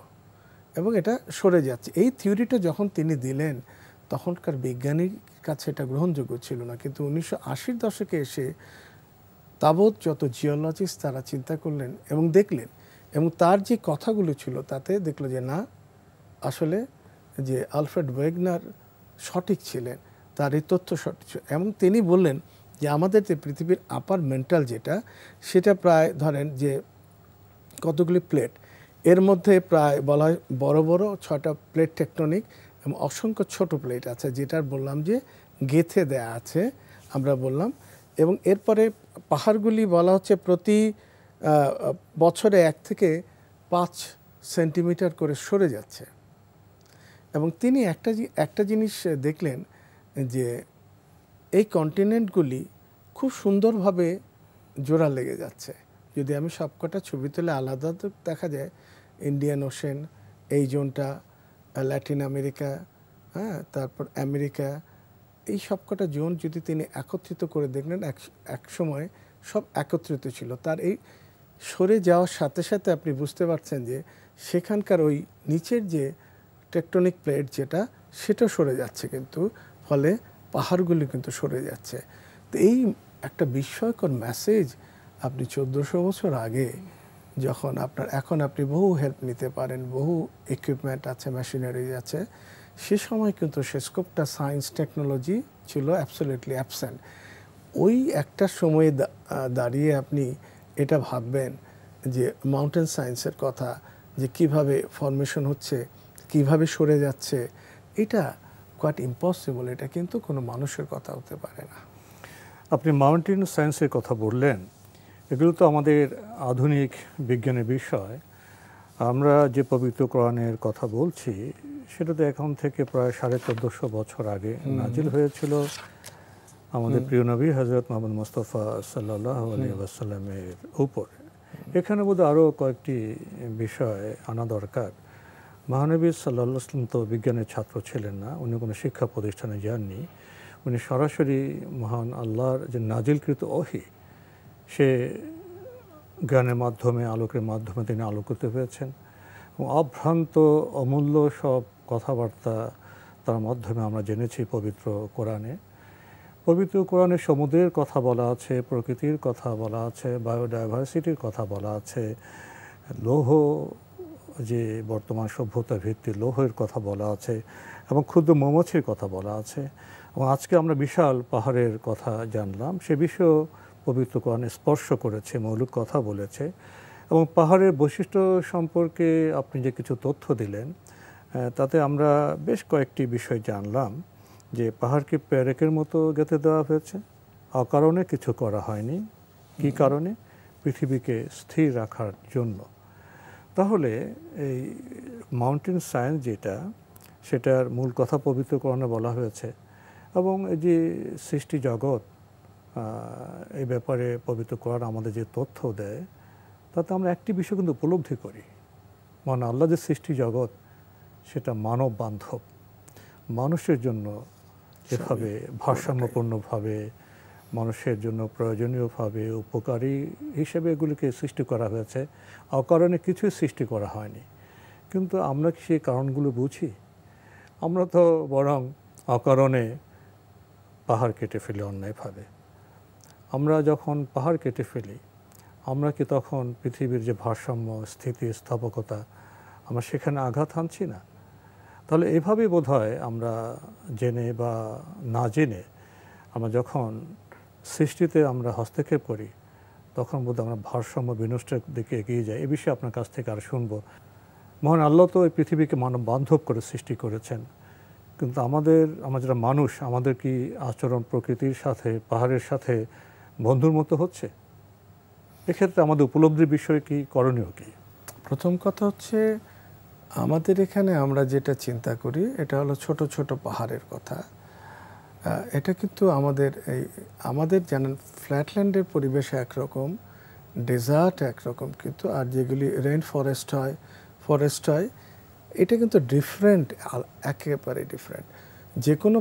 এবং এটা সরে যাচ্ছে। এই থিওরিটা যখন তিনি দিলেন তখনকার বিজ্ঞানীর কাছে এটা গ্রহণযোগ্য ছিল না, কিন্তু 1980-র দশকে এসে তাবৎ যত জিওলজিস্ট তারা চিন্তা করলেন এবং দেখলেন, এবং তার যে কথাগুলো ছিল তাতে দেখলো যে না, আসলে যে আলফ্রেড ওয়েগনার সঠিক ছিলেন, তার এই তথ্য সঠিক ছিল। এবং তিনি বললেন যে আমাদের যে পৃথিবীর আপার মেন্টাল যেটা, সেটা প্রায় ধরেন যে কতগুলি প্লেট, এর মধ্যে প্রায় বলা হয় বড় বড় 6টা প্লেট টেকটনিক এবং অসংখ্য ছোট প্লেট আছে, যেটার বললাম যে গেঁথে দেয়া আছে আমরা বললাম। এবং এরপরে পাহাড়গুলি বলা হচ্ছে প্রতি বছরে 1 থেকে 5 সেন্টিমিটার করে সরে যাচ্ছে। এবং তিনি একটা জিনিস দেখলেন যে এই কন্টিনেন্টগুলি খুব সুন্দরভাবে জোড়া লেগে যাচ্ছে। যদি আমি সবকটা ছবি তুলে আলাদা দেখা যায়, ইন্ডিয়ান ওশেন, এই জোনটা, ল্যাটিন আমেরিকা, হ্যাঁ, তারপর আমেরিকা, এই সবকটা জোন যদি তিনি একত্রিত করে দেখলেন, এক সময় সব একত্রিত ছিল। তার এই সরে যাওয়ার সাথে সাথে আপনি বুঝতে পারছেন যে সেখানকার ওই নিচের যে টেকটনিক প্লেট যেটা, সেটা সরে যাচ্ছে, কিন্তু ফলে পাহাড়গুলি কিন্তু সরে যাচ্ছে। তো এই একটা বিস্ময়কর মেসেজ আপনি 1400 বছর আগে যখন এখন আপনি বহু হেল্প নিতে পারেন, বহু ইকুইপমেন্ট আছে, মেশিনারিজ আছে, সে সময় কিন্তু সে স্কোপটা সায়েন্স টেকনোলজি ছিল অ্যাবসলিউটলি অ্যাবসেন্ট। ওই একটা সময়ে দাঁড়িয়ে আপনি এটা ভাববেন যে মাউন্টেন সায়েন্সের কথা, যে কিভাবে ফরমেশন হচ্ছে, কিভাবে সরে যাচ্ছে, এটা কোয়াইট ইম্পসিবল। এটা কিন্তু কোনো মানুষের কথা হতে পারে না। আপনি মাউন্টেন সায়েন্সের কথা বললেন, এগুলো তো আমাদের আধুনিক বিজ্ঞানের বিষয়। আমরা যে পবিত্র কোরআনের কথা বলছি সেটা তো এখন থেকে প্রায় 1450 বছর আগে নাজিল হয়েছিল আমাদের প্রিয় নবী হযরত মুহাম্মদ মুস্তাফা সাল্লাল্লাহু আলাইহি ওয়াসাল্লামের উপর। এখানে বোধহয় আরও কয়েকটি বিষয় আনা দরকার। মহানবী সাল্লাল্লাহু আলাইহি ওয়াসাল্লাম তো বিজ্ঞানের ছাত্র ছিলেন না, উনি কোনো শিক্ষা প্রতিষ্ঠানে যাননি। উনি সরাসরি মহান আল্লাহর যে নাজিলকৃত ওহী, সে জ্ঞানের মাধ্যমে, আলোকের মাধ্যমে তিনি আলোকিত হয়েছেন। এবং অভ্রান্ত অমূল্য সব কথাবার্তা তার মাধ্যমে আমরা জেনেছি পবিত্র কোরআনে। পবিত্র কোরআনে সমুদ্রের কথা বলা আছে, প্রকৃতির কথা বলা আছে, বায়োডাইভার্সিটির কথা বলা আছে, লৌহ যে বর্তমান সভ্যতার ভিত্তি, লৌহের কথা বলা আছে, এবং ক্ষুদ্র মৌমাছির কথা বলা আছে। এবং আজকে আমরা বিশাল পাহাড়ের কথা জানলাম, সে বিষয়েও পবিত্র কোরআনে স্পর্শ করেছে, মৌলিক কথা বলেছে। এবং পাহাড়ের বৈশিষ্ট্য সম্পর্কে আপনি যে কিছু তথ্য দিলেন, তাতে আমরা বেশ কয়েকটি বিষয় জানলাম। যে পাহাড়কে প্যারেকের মতো গেঁথে দেওয়া হয়েছে, অকারণে কিছু করা হয়নি। কী কারণে? পৃথিবীকে স্থির রাখার জন্য। তাহলে এই মাউন্টেন সায়েন্স যেটা, সেটার মূল কথা পবিত্র কোরআনে বলা হয়েছে। এবং এই যে সৃষ্টি জগৎ, এই ব্যাপারে পবিত্র কোরআন আমাদের যে তথ্য দেয়, তাতে আমরা একটি বিষয় কিন্তু উপলব্ধি করি, মানে আল্লাহ যে সৃষ্টি জগৎ সেটা মানব বান্ধব, মানুষের জন্য এভাবে ভারসাম্যপূর্ণভাবে, মানুষের জন্য প্রয়োজনীয়ভাবে উপকারী হিসেবে এগুলিকে সৃষ্টি করা হয়েছে। অকারণে কিছুই সৃষ্টি করা হয়নি। কিন্তু আমরা কি সেই কারণগুলো বুঝি? আমরা তো বরং অকারণে পাহাড় কেটে ফেলি অন্যায়ভাবে। আমরা যখন পাহাড় কেটে ফেলি, আমরা কি তখন পৃথিবীর যে ভারসাম্য, স্থিতি, স্থাপকতা, আমরা সেখানে আঘাত হানছি না? তাহলে এভাবেই বোধহয় আমরা জেনে বা না জেনে আমরা যখন সৃষ্টিতে আমরা হস্তক্ষেপ করি, তখন বোধহয় আমরা ভারসাম্য বিনষ্টের দিকে এগিয়ে যাই। এ বিষয়ে আপনার কাছ থেকে আর শুনবো। মহান আল্লাহ তো এই পৃথিবীকে মানব বান্ধব করে সৃষ্টি করেছেন, কিন্তু আমরা যারা মানুষ, আমাদের কি আচরণ প্রকৃতির সাথে, পাহাড়ের সাথে বন্ধুর মতো হচ্ছে? এক্ষেত্রে আমাদের উপলব্ধির বিষয় কি, করণীয় কি? প্রথম কথা হচ্ছে, আমাদের এখানে আমরা যেটা চিন্তা করি এটা হলো ছোট ছোট পাহাড়ের কথা। এটা কিন্তু আমাদের জানেন ফ্ল্যাটল্যান্ডের পরিবেশ একরকম, ডেজার্ট একরকম, কিন্তু আর যেগুলি রেইন ফরেস্ট হয়, এটা কিন্তু ডিফারেন্ট, একেবারে ডিফারেন্ট। যে কোনো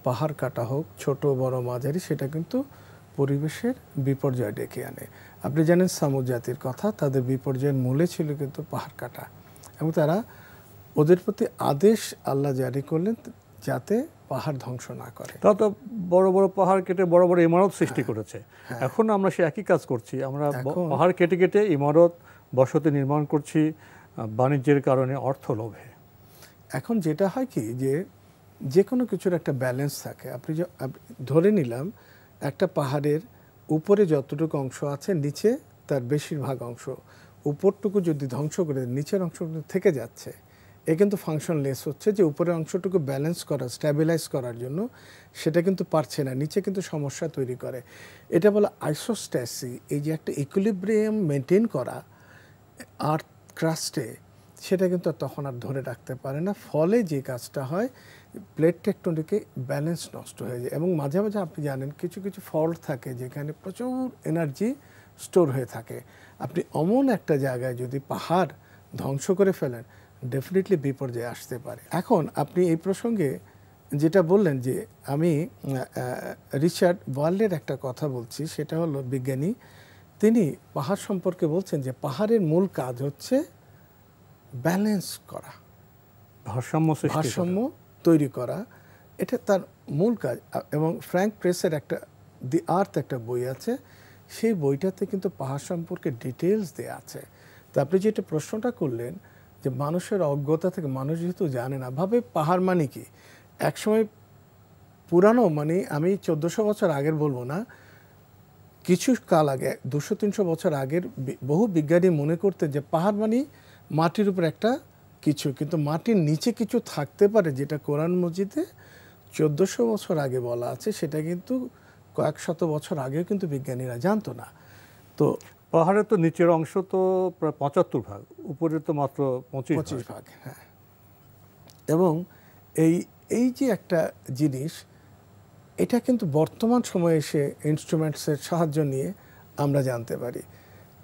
পাহাড় কাটা হোক, ছোট বড় মাঝারি, সেটা কিন্তু পরিবেশের বিপর্যয় ডেকে আনে। আপনি জানেন সামুদ জাতির কথা, তাদের বিপর্যয়ের মূলে ছিল কিন্তু পাহাড় কাটা, এবং তারা ওদের প্রতি আদেশ আল্লাহ জারি করলেন যাতে পাহাড় ধ্বংস না করে। তাও তো বড় বড় পাহাড় কেটে বড় বড় ইমারত সৃষ্টি করেছে। এখন আমরা সে একই কাজ করছি, আমরা পাহাড় কেটে কেটে ইমারত বসতি নির্মাণ করছি বাণিজ্যের কারণে, অর্থ লোভে। এখন যেটা হয় কি যে কোনো কিছুর একটা ব্যালেন্স থাকে। আপনি ধরে নিলাম একটা পাহাড়ের উপরে যতটুকু অংশ আছে নিচে তার বেশিরভাগ অংশ, উপরটুকু যদি ধ্বংস করে নিচের অংশটুকু থেকে যাচ্ছে, এ কিন্তু ফাংশনলেস হচ্ছে। যে উপরের অংশটুকু ব্যালেন্স করা, স্ট্যাবিলাইজ করার জন্য সেটা কিন্তু পারছে না, নিচে কিন্তু সমস্যা তৈরি করে। এটা বলে আইসোস্ট্যাসি। এই যে একটা ইকুইলিব্রিয়াম মেনটেন করা আর্থ ক্রাস্টে, সেটা কিন্তু তখন আর ধরে রাখতে পারে না। ফলে যে কাজটা হয়, প্লেট টেকটনিকে ব্যালেন্স নষ্ট হয়ে যায়। এবং মাঝে মাঝে আপনি জানেন কিছু কিছু ফল্ট থাকে যেখানে প্রচুর এনার্জি স্টোর হয়ে থাকে। আপনি অমন একটা জায়গায় যদি পাহাড় ধ্বংস করে ফেলেন, ডেফিনেটলি বিপর্যয় আসতে পারে। এখন আপনি এই প্রসঙ্গে যেটা বললেন যে আমি রিচার্ড ওয়ার্ল্ডের একটা কথা বলছি, সেটা হলো বিজ্ঞানী। তিনি পাহাড় সম্পর্কে বলছেন যে পাহাড়ের মূল কাজ হচ্ছে ব্যালেন্স করা, ভারসাম্য তৈরি করা, এটা তার মূল কাজ। এবং ফ্র্যাঙ্ক প্রেসের একটা দি আর্থ একটা বই আছে, সেই বইটাতে কিন্তু পাহাড় সম্পর্কে ডিটেলস দেওয়া আছে। তো আপনি যেটা প্রশ্নটা করলেন যে মানুষের অজ্ঞতা থেকে, মানুষ যেহেতু জানে না, ভাবে পাহাড় মানে কি। একসময় পুরানো, মানে আমি 1400 বছর আগের বলবো না, কিছু কাল আগে 200-300 বছর আগের বহু বিজ্ঞানী মনে করতেন যে পাহাড় মানে মাটির উপর একটা কিছু, কিন্তু মাটির নিচে কিছু থাকতে পারে, যেটা কোরআন মজিদে 1400 বছর আগে বলা আছে, সেটা কিন্তু কয়েক শত বছর আগেও কিন্তু বিজ্ঞানীরা জানতো না। তো পাহাড়ের তো নিচের অংশ তো প্রায় 75 ভাগ, উপরে তো মাত্র 25 ভাগ। হ্যাঁ, এবং এই যে একটা জিনিস, এটা কিন্তু বর্তমান সময়ে এসে ইনস্ট্রুমেন্টসের সাহায্য নিয়ে আমরা জানতে পারি।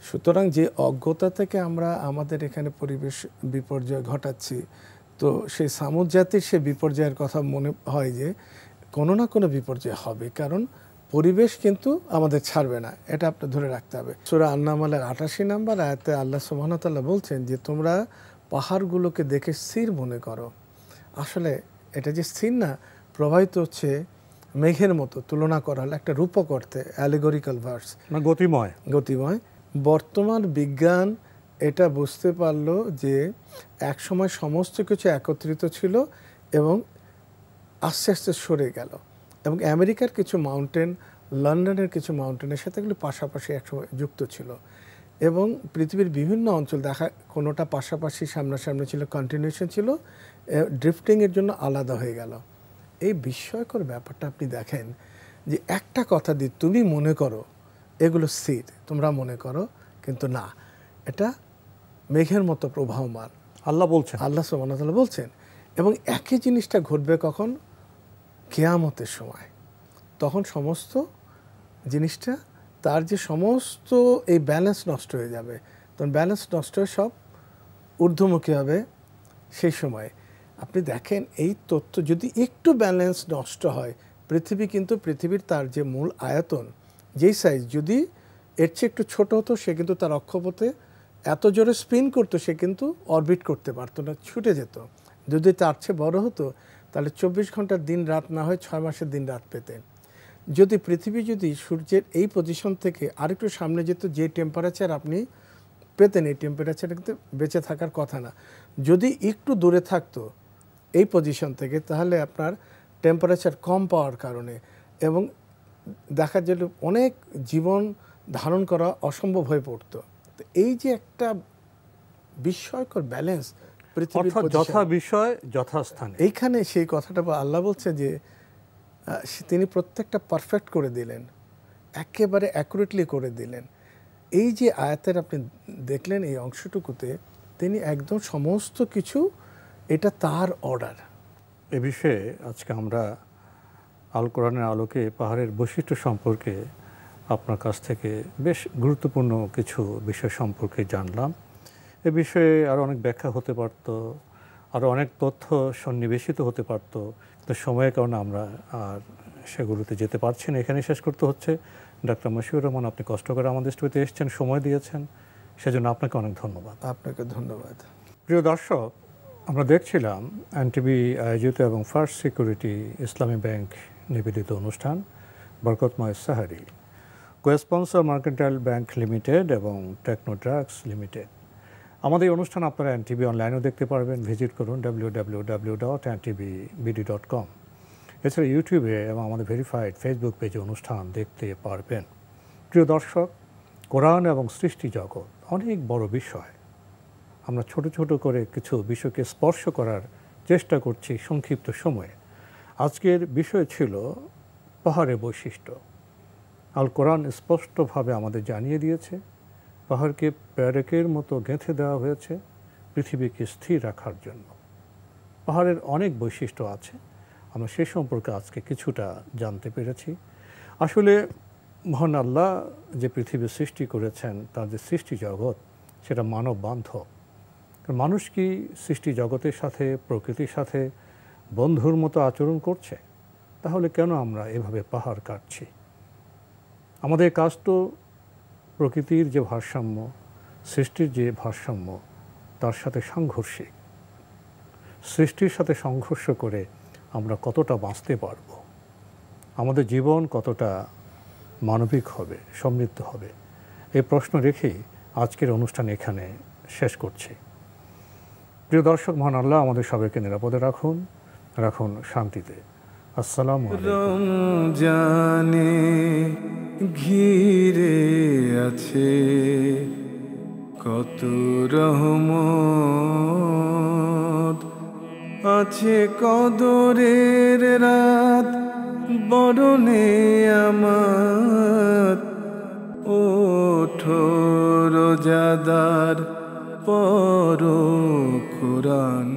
সুতরাং যে অজ্ঞতা থেকে আমরা আমাদের এখানে পরিবেশ বিপর্যয় ঘটাচ্ছি, তো সেই সামুদ জাতির সে বিপর্যয়ের কথা মনে হয় যে কোনো না কোনো বিপর্যয় হবে, কারণ পরিবেশ কিন্তু আমাদের ছাড়বে না, এটা আপনি ধরে রাখতে হবে। সূরা আন-নামলের 88 নম্বর আয়াতে আল্লাহ সুবহানাহু ওয়া তাআলা বলছেন যে তোমরা পাহাড়গুলোকে দেখে স্থির মনে করো। আসলে এটা যে স্থির না, প্রবাহিত হচ্ছে মেঘের মতো, তুলনা করা হলে একটা রূপক অর্থে, অ্যালিগরিক্যাল ভার্স, গতিময়। বর্তমান বিজ্ঞান এটা বুঝতে পারলো যে একসময় সমস্ত কিছু একত্রিত ছিল এবং আস্তে আস্তে সরে গেল, এবং আমেরিকার কিছু মাউন্টেন, লন্ডনের কিছু মাউন্টেনের সাথে এগুলো পাশাপাশি একসময় যুক্ত ছিল, এবং পৃথিবীর বিভিন্ন অঞ্চল দেখা, কোনোটা পাশাপাশি সামনাসামনি ছিল, কন্টিনিউশন ছিল, ড্রিফটিংয়ের জন্য আলাদা হয়ে গেল। এই বিস্ময়কর ব্যাপারটা আপনি দেখেন যে একটা কথা দিয়ে তুমি মনে করো এগুলো স্থির, তোমরা মনে করো, কিন্তু না, এটা মেঘের মতো প্রবাহমান। আল্লাহ সুবহানাহু ওয়া তাআলা বলছেন। এবং একই জিনিসটা ঘটবে কখন? কিয়ামতের সময়। তখন সমস্ত জিনিসটা, তার যে সমস্ত এই ব্যালেন্স নষ্ট হয়ে যাবে, তখন ব্যালেন্স নষ্ট হয়ে সব ঊর্ধ্বমুখী হবে। সেই সময় আপনি দেখেন এই তথ্য, যদি একটু ব্যালেন্স নষ্ট হয়, পৃথিবীর তার যে মূল আয়তন, যেই সাইজ, যদি এর চেয়ে একটু ছোট হতো, সে কিন্তু তার অক্ষপথে এত জোরে স্পিন করতো, সে কিন্তু অরবিট করতে পারতো না, ছুটে যেত। যদি তার চেয়ে বড় হতো, তাহলে 24 ঘন্টার দিন রাত না হয় 6 মাসের দিন রাত পেতেন। যদি পৃথিবী যদি সূর্যের এই পজিশন থেকে আরেকটু সামনে যেত, যে টেম্পারেচার আপনি পেতেন, এই টেম্পারেচার কিন্তু বেঁচে থাকার কথা না। যদি একটু দূরে থাকতো এই পজিশন থেকে, তাহলে আপনার টেম্পারেচার কম পাওয়ার কারণে এবং দেখা যেত অনেক জীবন ধারণ করা অসম্ভব হয়ে পড়তো। তো এই যে একটা বিস্ময়কর ব্যালেন্স, যথা বিষয় যথাস্থানে, এইখানে সেই কথাটা আল্লাহ বলছে যে তিনি প্রত্যেকটা পারফেক্ট করে দিলেন, একেবারে অ্যাকুরেটলি করে দিলেন। এই যে আয়াতের আপনি দেখলেন এই অংশটুকুতে, তিনি একদম সমস্ত কিছু, এটা তার অর্ডার। এ বিষয়ে আজকে আমরা আল কোরআনের আলোকে পাহাড়ের বৈশিষ্ট্য সম্পর্কে আপনার কাছ থেকে বেশ গুরুত্বপূর্ণ কিছু বিষয় সম্পর্কে জানলাম। এ বিষয়ে আরও অনেক ব্যাখ্যা হতে পারত, আরও অনেক তথ্য সন্নিবেশিত হতে পারত, কিন্তু সময়ের কারণে আমরা আর সেগুলোতে যেতে পারছি না। এখানে শেষ করতে হচ্ছে। ডাক্তার মশিউর রহমান, আপনি কষ্ট করে আমাদের স্টুডিওতে এসেছেন, সময় দিয়েছেন, সেজন্য আপনাকে অনেক ধন্যবাদ। আপনাকে ধন্যবাদ। প্রিয় দর্শক, আমরা দেখছিলাম এনটিভি আয়োজিত এবং ফার্স্ট সিকিউরিটি ইসলামী ব্যাংক নিবেদিত অনুষ্ঠান বরকতময় sehri, co-sponsor mercantile bank limited এবং টেকনো ড্রাগস লিমিটেড। আমাদের এই অনুষ্ঠান আপনারা এনটিভি অনলাইনেও দেখতে পারবেন, ভিজিট করুন www.ntvbd.com। এছাড়া ইউটিউবে এবং আমাদের ভেরিফাইড ফেসবুক পেজে অনুষ্ঠান দেখতে পারবেন। প্রিয় দর্শক, কোরআন এবং সৃষ্টি জগৎ অনেক বড় বিষয়। আমরা ছোট ছোট করে কিছু বিষয়কে স্পর্শ করার চেষ্টা করছি সংক্ষিপ্ত সময়ে। আজকের বিষয় ছিল পাহাড়ের বৈশিষ্ট্য। আল কোরআন স্পষ্টভাবে আমাদের জানিয়ে দিয়েছে পাহাড়কে প্যারেকের মতো গেঁথে দেওয়া হয়েছে পৃথিবীকে স্থির রাখার জন্য। পাহাড়ের অনেক বৈশিষ্ট্য আছে, আমরা সে সম্পর্কে আজকে কিছুটা জানতে পেরেছি। আসলে মহান আল্লাহ যে পৃথিবী সৃষ্টি করেছেন, তার যে সৃষ্টি জগৎ সেটা মানব বান্ধব। মানুষ কি সৃষ্টি জগতের সাথে, প্রকৃতির সাথে বন্ধুর মতো আচরণ করছে? তাহলে কেন আমরা এভাবে পাহাড় কাটছি? আমাদের কাজ তো প্রকৃতির যে ভারসাম্য, সৃষ্টির যে ভারসাম্য, তার সাথে সাংঘর্ষিক। সৃষ্টির সাথে সংঘর্ষ করে আমরা কতটা বাঁচতে পারব, আমাদের জীবন কতটা মানবিক হবে, সমৃদ্ধ হবে, এই প্রশ্ন রেখেই আজকের অনুষ্ঠান এখানে শেষ করছি। প্রিয় দর্শক, মহান আল্লাহ আমাদের সবাইকে নিরাপদে রাখুন, রাখুন শান্তিতে। আসসালামু আলাইকুম। রমজানে ঘিরে আছে কত রহমত, আছে কদরের রাত বরণে আমার। ওঠো রোজাদার পড়ো কোরআন,